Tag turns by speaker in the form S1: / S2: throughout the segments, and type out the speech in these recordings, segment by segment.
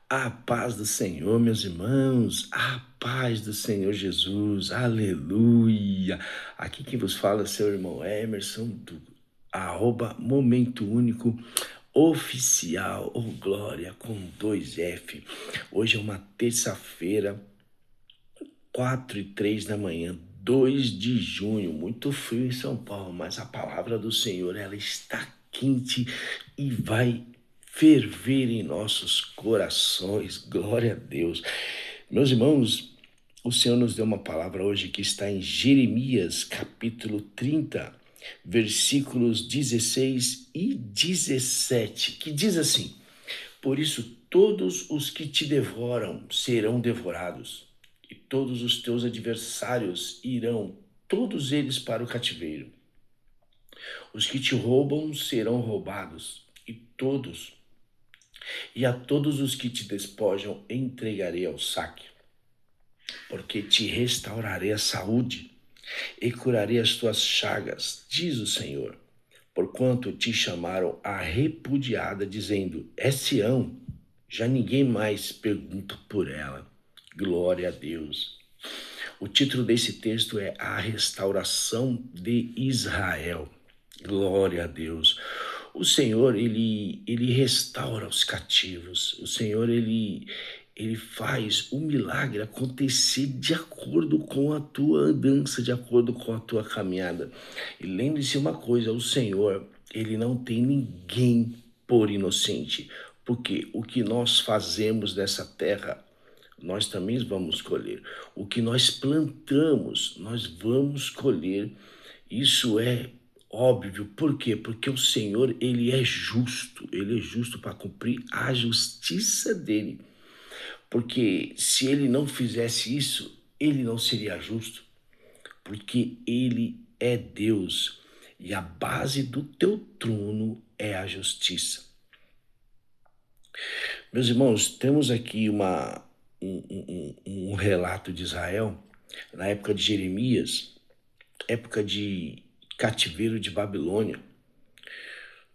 S1: A paz do Senhor, meus irmãos, a paz do Senhor Jesus, aleluia. Aqui quem vos fala é seu irmão Emerson, do Momento Único Oficial, ou Glória, com 2F. Hoje é uma terça-feira, 4:03 da manhã, 2 de junho, muito frio em São Paulo, mas a palavra do Senhor, ela está quente e vai ferver em nossos corações. Glória a Deus. Meus irmãos, o Senhor nos deu uma palavra hoje que está em Jeremias, capítulo 30, versículos 16 e 17, que diz assim: Por isso todos os que te devoram serão devorados, e todos os teus adversários irão, todos eles para o cativeiro. Os que te roubam serão roubados, e a todos os que te despojam entregarei ao saque, porque te restaurarei a saúde e curarei as tuas chagas, diz o Senhor. Porquanto te chamaram a repudiada, dizendo: é Sião, já ninguém mais pergunta por ela. Glória a Deus. O título desse texto é A Restauração de Israel. Glória a Deus. O Senhor, ele restaura os cativos. O Senhor, ele faz o milagre acontecer de acordo com a tua andança, de acordo com a tua caminhada. E lembre-se uma coisa, o Senhor, ele não tem ninguém por inocente, porque o que nós fazemos nessa terra, nós também vamos colher. O que nós plantamos, nós vamos colher. Isso é óbvio. Por quê? Porque o Senhor, ele é justo para cumprir a justiça dele. Porque se ele não fizesse isso, ele não seria justo, porque ele é Deus e a base do teu trono é a justiça. Meus irmãos, temos aqui um relato de Israel, na época de Jeremias, época de cativeiro de Babilônia.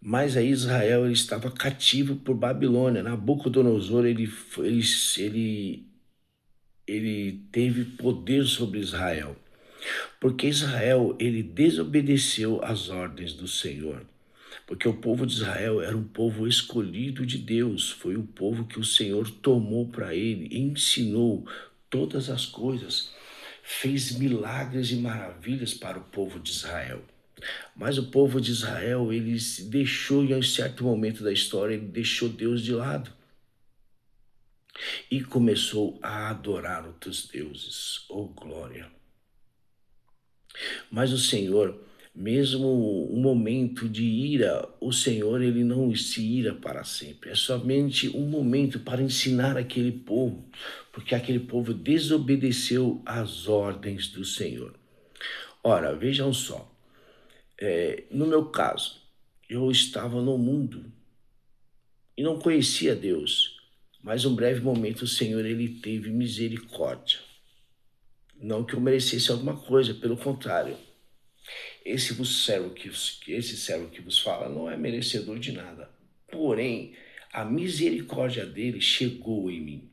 S1: Mas aí Israel ele estava cativo por Babilônia. Nabucodonosor ele teve poder sobre Israel, porque Israel ele desobedeceu às ordens do Senhor. Porque o povo de Israel era um povo escolhido de Deus, foi o povo que o Senhor tomou para ele, ensinou todas as coisas, fez milagres e maravilhas para o povo de Israel. Mas o povo de Israel, ele se deixou em um certo momento da história, ele deixou Deus de lado e começou a adorar outros deuses. Oh, glória! Mas o Senhor, mesmo um momento de ira, o Senhor ele não se ira para sempre. É somente um momento para ensinar aquele povo, porque aquele povo desobedeceu às ordens do Senhor. Ora, vejam só, no meu caso, eu estava no mundo e não conhecia Deus, mas um breve momento o Senhor ele teve misericórdia. Não que eu merecesse alguma coisa, pelo contrário. Esse servo que vos fala não é merecedor de nada. Porém, a misericórdia dele chegou em mim.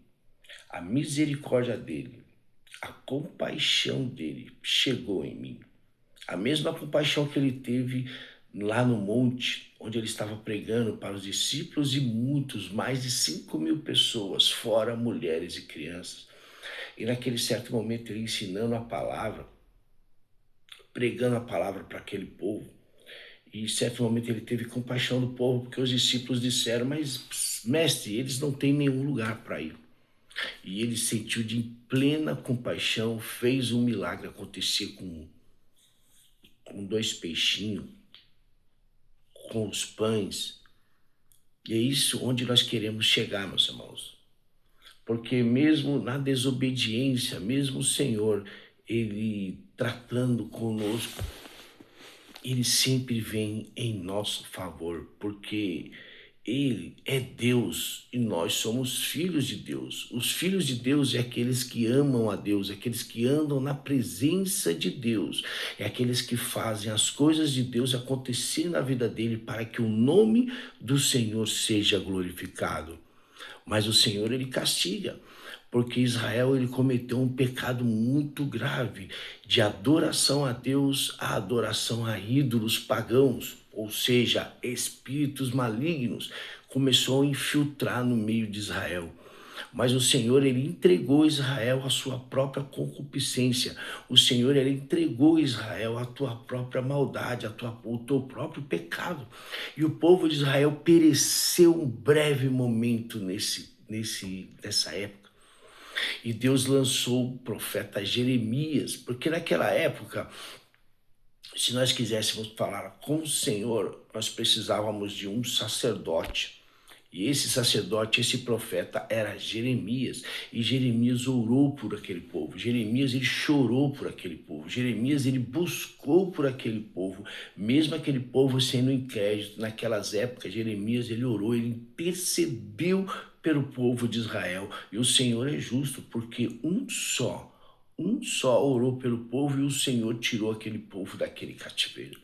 S1: A misericórdia dele, a compaixão dele chegou em mim. A mesma compaixão que ele teve lá no monte, onde ele estava pregando para os discípulos e muitos, mais de 5.000 pessoas, fora mulheres e crianças. E naquele certo momento ele ensinando a palavra, pregando a palavra para aquele povo. E em certo momento ele teve compaixão do povo, porque os discípulos disseram: mas mestre, eles não têm nenhum lugar para ir. E ele sentiu de plena compaixão, fez um milagre acontecer com 2 peixinhos, com os pães. E é isso onde nós queremos chegar, meus irmãos. Porque mesmo na desobediência, mesmo o Senhor, ele tratando conosco, ele sempre vem em nosso favor, porque ele é Deus e nós somos filhos de Deus. Os filhos de Deus é aqueles que amam a Deus, é aqueles que andam na presença de Deus, é aqueles que fazem as coisas de Deus acontecer na vida dele para que o nome do Senhor seja glorificado. Mas o Senhor, ele castiga, porque Israel, ele cometeu um pecado muito grave de adoração a Deus, a adoração a ídolos pagãos, ou seja, espíritos malignos, começou a infiltrar no meio de Israel. Mas o Senhor, ele entregou Israel à sua própria concupiscência. O Senhor, ele entregou Israel à tua própria maldade, ao teu próprio pecado. E o povo de Israel pereceu um breve momento nessa época. E Deus lançou o profeta Jeremias, porque naquela época, se nós quiséssemos falar com o Senhor, nós precisávamos de um sacerdote. E esse sacerdote, esse profeta era Jeremias. E Jeremias orou por aquele povo. Jeremias, ele chorou por aquele povo. Jeremias, ele buscou por aquele povo. Mesmo aquele povo sendo incrédito, naquelas épocas, Jeremias, ele orou, ele intercedeu pelo povo de Israel. E o Senhor é justo, porque um só orou pelo povo e o Senhor tirou aquele povo daquele cativeiro.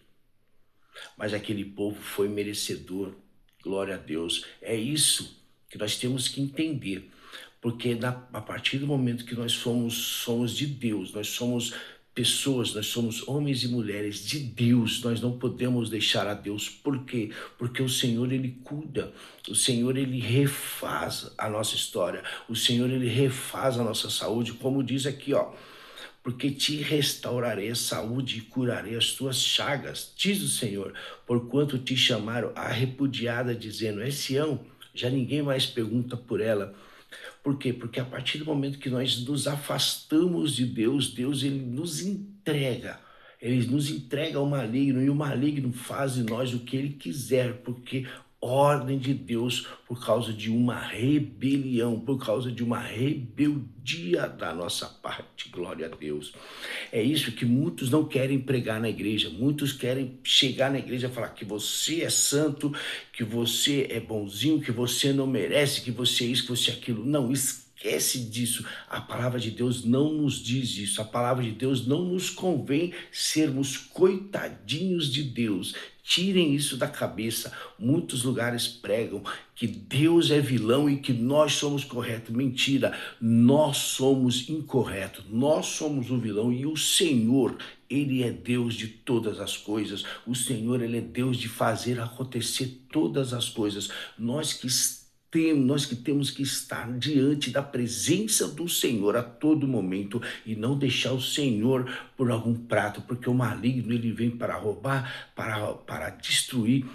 S1: Mas aquele povo foi merecedor. Glória a Deus. É isso que nós temos que entender. Porque a partir do momento que nós somos de Deus, nós somos pessoas, nós somos homens e mulheres de Deus, nós não podemos deixar a Deus. Por quê? Porque o Senhor, ele cuida. O Senhor, ele refaz a nossa história. O Senhor, ele refaz a nossa saúde. Como diz aqui, ó. Porque te restaurarei a saúde e curarei as tuas chagas, diz o Senhor, porquanto te chamaram a repudiada, dizendo, é Sião, já ninguém mais pergunta por ela. Por quê? Porque a partir do momento que nós nos afastamos de Deus, Deus, ele nos entrega ao maligno, e o maligno faz de nós o que ele quiser, porque ordem de Deus, por causa de uma rebelião, por causa de uma rebeldia da nossa parte, glória a Deus. É isso que muitos não querem pregar na igreja, muitos querem chegar na igreja e falar que você é santo, que você é bonzinho, que você não merece, que você é isso, que você é aquilo. Não, esquece disso. A palavra de Deus não nos diz isso. A palavra de Deus não nos convém sermos coitadinhos de Deus. Tirem isso da cabeça. Muitos lugares pregam que Deus é vilão e que nós somos corretos. Mentira, nós somos incorretos. Nós somos o vilão e o Senhor, ele é Deus de todas as coisas. O Senhor, ele é Deus de fazer acontecer todas as coisas. Nós que temos que estar diante da presença do Senhor a todo momento e não deixar o Senhor por algum prato, porque o maligno, ele vem para roubar, para destruir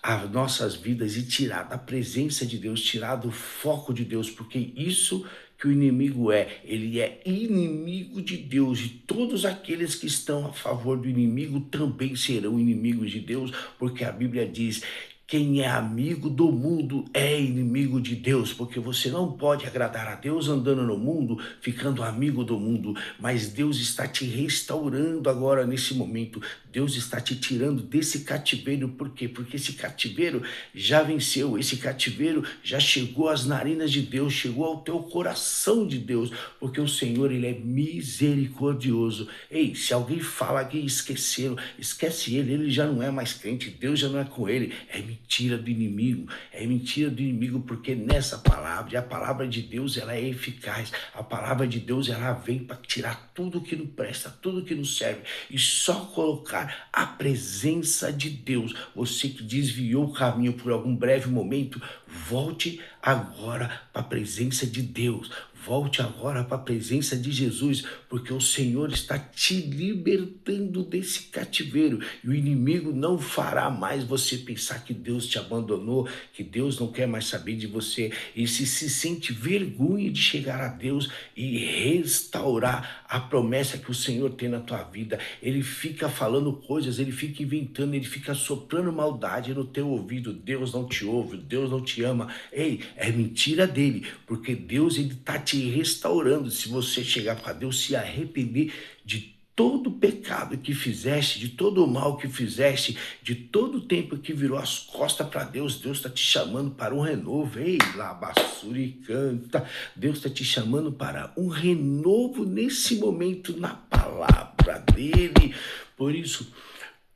S1: as nossas vidas e tirar da presença de Deus, tirar do foco de Deus, porque isso que o inimigo ele é inimigo de Deus, e todos aqueles que estão a favor do inimigo também serão inimigos de Deus, porque a Bíblia diz: quem é amigo do mundo é inimigo de Deus, porque você não pode agradar a Deus andando no mundo, ficando amigo do mundo, mas Deus está te restaurando agora nesse momento. Deus está te tirando desse cativeiro. Por quê? Porque esse cativeiro já venceu, esse cativeiro já chegou às narinas de Deus, chegou ao teu coração de Deus, porque o Senhor, ele é misericordioso. Ei, se alguém fala que esqueceram, esquece ele já não é mais crente, Deus já não é com ele. É mentira do inimigo, porque nessa palavra, e a palavra de Deus, ela é eficaz. A palavra de Deus, ela vem para tirar tudo que não presta, tudo que não serve, e só colocar a presença de Deus. Você que desviou o caminho por algum breve momento, volte agora para a presença de Deus. Volte agora para a presença de Jesus, porque o Senhor está te libertando desse cativeiro, e o inimigo não fará mais você pensar que Deus te abandonou, que Deus não quer mais saber de você, e se sente vergonha de chegar a Deus e restaurar a promessa que o Senhor tem na tua vida. Ele fica falando coisas, ele fica inventando, ele fica soprando maldade no teu ouvido. Deus não te ouve, Deus não te ama. Ei, é mentira dele, porque Deus, ele está te restaurando. Se você chegar para Deus, se arrepender de todo o pecado que fizeste, de todo o mal que fizeste, de todo o tempo que virou as costas para Deus, Deus está te chamando para um renovo. Ei, labassuri canta. Deus está te chamando para um renovo nesse momento na palavra dele. Por isso,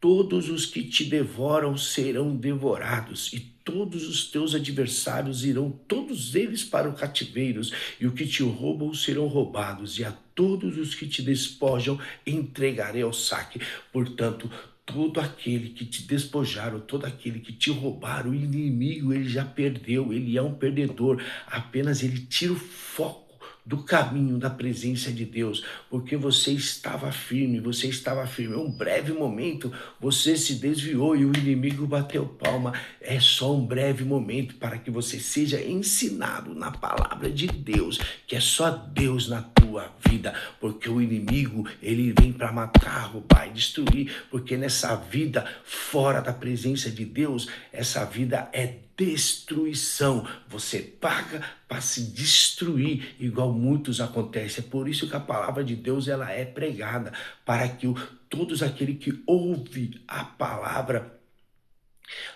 S1: todos os que te devoram serão devorados, e todos os teus adversários irão, todos eles para o cativeiro, e o que te roubam serão roubados, e a todos os que te despojam entregarei ao saque. Portanto, todo aquele que te despojaram, todo aquele que te roubaram, o inimigo, ele já perdeu, ele é um perdedor. Apenas ele tira o foco do caminho da presença de Deus, porque você estava firme, você estava firme. Um breve momento você se desviou e o inimigo bateu palma. É só um breve momento para que você seja ensinado na palavra de Deus, que é só Deus na tua vida, porque o inimigo, ele vem para matar, roubar e destruir, porque nessa vida fora da presença de Deus, essa vida é destruição. Você paga para se destruir, igual muitos acontece. É por isso que a palavra de Deus, ela é pregada, para que todos aqueles que ouvem a palavra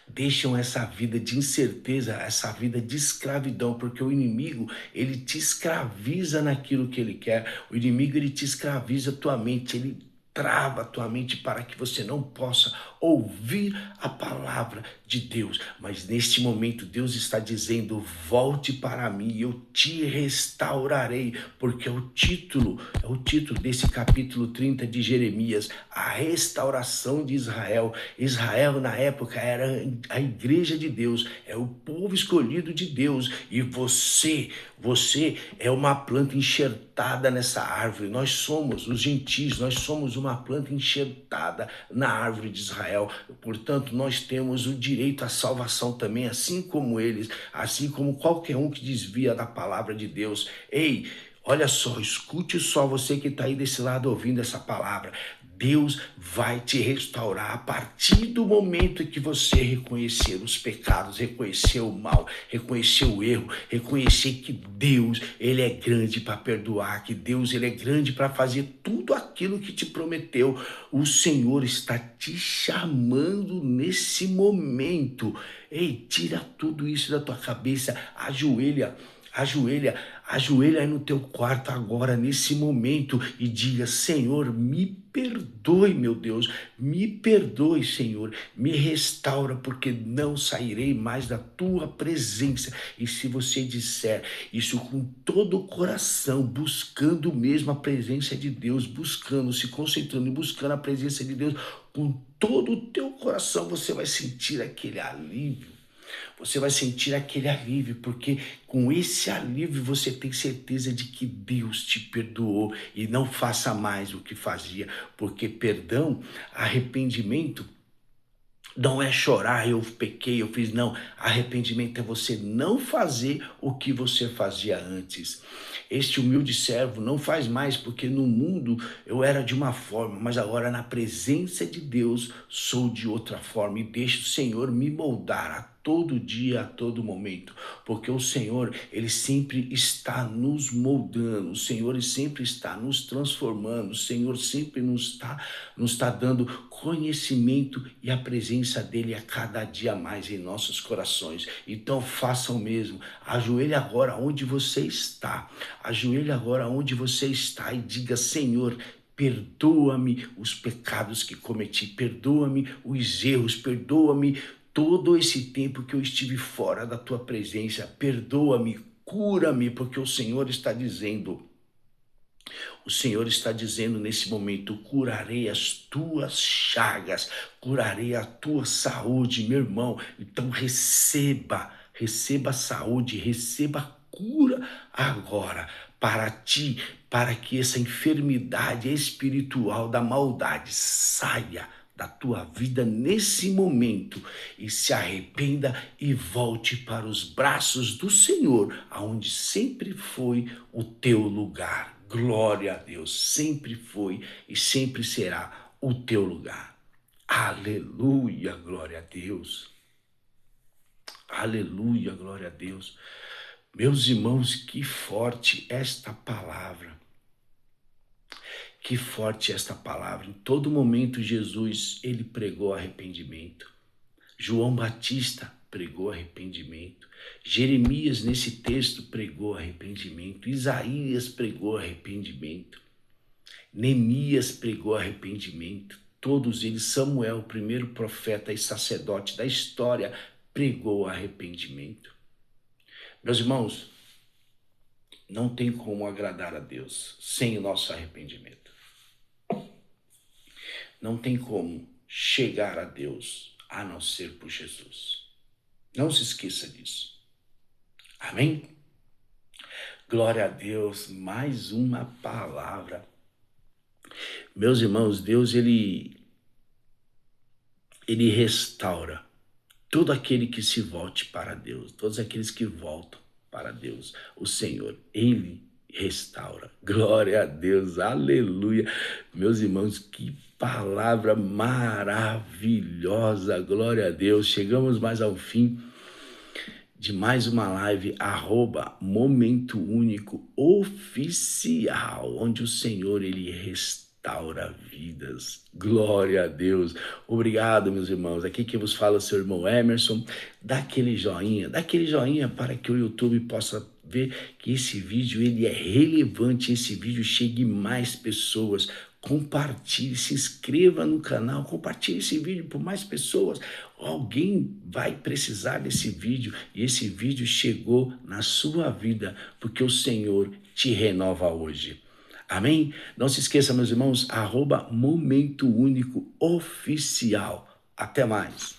S1: deixam essa vida de incerteza, essa vida de escravidão, porque o inimigo, ele te escraviza naquilo que ele quer. O inimigo, ele te escraviza a tua mente, ele trava a tua mente para que você não possa ouvir a palavra de Deus. Mas neste momento Deus está dizendo: volte para mim, eu te restaurarei, porque é o título desse capítulo 30 de Jeremias, a restauração de Israel. Israel na época era a igreja de Deus, é o povo escolhido de Deus, e você é uma planta enxertada nessa árvore. Nós somos os gentios, nós somos uma planta enxertada na árvore de Israel. Portanto, nós temos o direito à salvação também, assim como eles, assim como qualquer um que desvia da palavra de Deus. Ei, olha só, escute só, você que está aí desse lado ouvindo essa palavra. Deus vai te restaurar a partir do momento em que você reconhecer os pecados, reconhecer o mal, reconhecer o erro, reconhecer que Deus, ele é grande para perdoar, que Deus, ele é grande para fazer tudo aquilo que te prometeu. O Senhor está te chamando nesse momento. Ei, tira tudo isso da tua cabeça, ajoelha aí no teu quarto agora, nesse momento, e diga: Senhor, me perdoe, meu Deus, me perdoe, Senhor, me restaura, porque não sairei mais da tua presença. E se você disser isso com todo o coração, buscando mesmo a presença de Deus, buscando, se concentrando e buscando a presença de Deus, com todo o teu coração, você vai sentir aquele alívio. Você vai sentir aquele alívio, porque com esse alívio você tem certeza de que Deus te perdoou, e não faça mais o que fazia, porque perdão, arrependimento, não é chorar, eu pequei, eu fiz, não. Arrependimento é você não fazer o que você fazia antes. Este humilde servo não faz mais, porque no mundo eu era de uma forma, mas agora na presença de Deus sou de outra forma, e deixo o Senhor me moldar a todo dia, a todo momento, porque o Senhor, ele sempre está nos moldando, o Senhor, ele sempre está nos transformando, o Senhor sempre nos está dando conhecimento e a presença dele a cada dia mais em nossos corações. Então faça o mesmo, ajoelhe agora onde você está, ajoelhe agora onde você está e diga: Senhor, perdoa-me os pecados que cometi, perdoa-me os erros, perdoa-me todo esse tempo que eu estive fora da tua presença, perdoa-me, cura-me, porque o Senhor está dizendo nesse momento: curarei as tuas chagas, curarei a tua saúde, meu irmão. Então receba saúde, receba cura agora para ti, para que essa enfermidade espiritual da maldade saia da tua vida nesse momento, e se arrependa e volte para os braços do Senhor, aonde sempre foi o teu lugar. Glória a Deus, sempre foi e sempre será o teu lugar. Aleluia, glória a Deus. Aleluia, glória a Deus. Meus irmãos, que forte esta palavra. Que forte esta palavra. Em todo momento Jesus, ele pregou arrependimento. João Batista pregou arrependimento. Jeremias, nesse texto, pregou arrependimento. Isaías pregou arrependimento. Neemias pregou arrependimento. Todos eles, Samuel, o primeiro profeta e sacerdote da história, pregou arrependimento. Meus irmãos, não tem como agradar a Deus sem o nosso arrependimento. Não tem como chegar a Deus a não ser por Jesus. Não se esqueça disso. Amém? Glória a Deus, mais uma palavra. Meus irmãos, Deus, ele restaura todo aquele que se volte para Deus, todos aqueles que voltam para Deus. O Senhor, ele restaura. Glória a Deus, aleluia. Meus irmãos, que palavra maravilhosa, glória a Deus. Chegamos mais ao fim de mais uma live, @Momento Único Oficial, onde o Senhor, ele restaura vidas. Glória a Deus. Obrigado, meus irmãos. Aqui quem vos fala é o seu irmão Emerson. Dá aquele joinha para que o YouTube possa ver que esse vídeo ele é relevante, esse vídeo chegue mais pessoas. Compartilhe, se inscreva no canal, compartilhe esse vídeo por mais pessoas. Alguém vai precisar desse vídeo e esse vídeo chegou na sua vida porque o Senhor te renova hoje. Amém? Não se esqueça, meus irmãos, @Momento Único Oficial. Até mais.